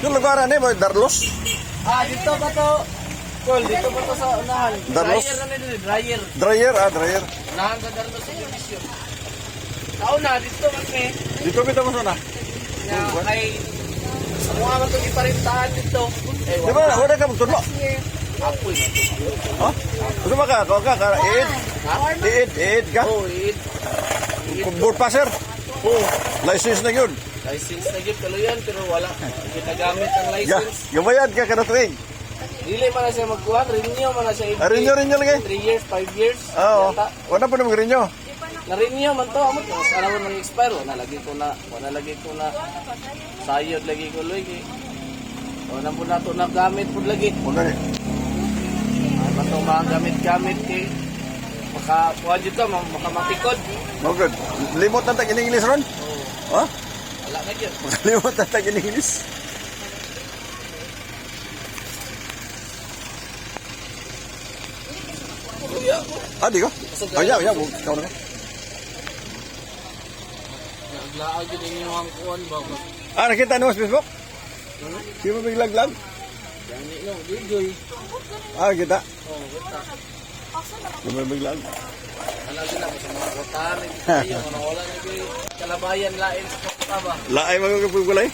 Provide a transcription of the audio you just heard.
Yung lugaran eh, boy, Darlos? Dito ba to? Cool, dito ba to sa unahan? Darlos? Dryer na nito, dryer. Dryer, dryer. Unahan sa Darlos sa Division. Kauna, dito kami. Dito kita mo sana. Ay, mga man itong iparintahan dito. Di ba, wala ka magtudlo? Apoy. Ha? Gusto ba ka? Kau ka? Iid? Iid ka? Oo, iid. Board passer? Oo. License na yun. License na yun, kaluyan, pero wala. Ginagamit ang license. Gamayad ka ka na tuwing. Dili man na siya magkuhan, renew man na siya. Renew lagi? 3 years, 5 years. Oo. Yata. Wala pa naman renew. Na-renew man to, amot. Mas alam mo nang expire, wala lagi ko na sayod lagi ko lagi. Wala po na ito nagamit po lagi. Wala eh. Ano itong mga gamit-gamit kay makakuha dito, makamatikod. Oh, good. Limot na tag-English ron? Oo. Ha? Wala na dyan. Limot na tag-English. Di ko? Ayaw. Ikaw na. Naglaag yun yung mga kuhan ba? Nakita mo sa Facebook? Di mo biglag-lag? Gani no, Joy. Kita. Oo, kita. Di mo biglag. Alagin na ko sa mga kotahan. Wala na yung kalabayan lain sa kota ba? Laay magagapagulay?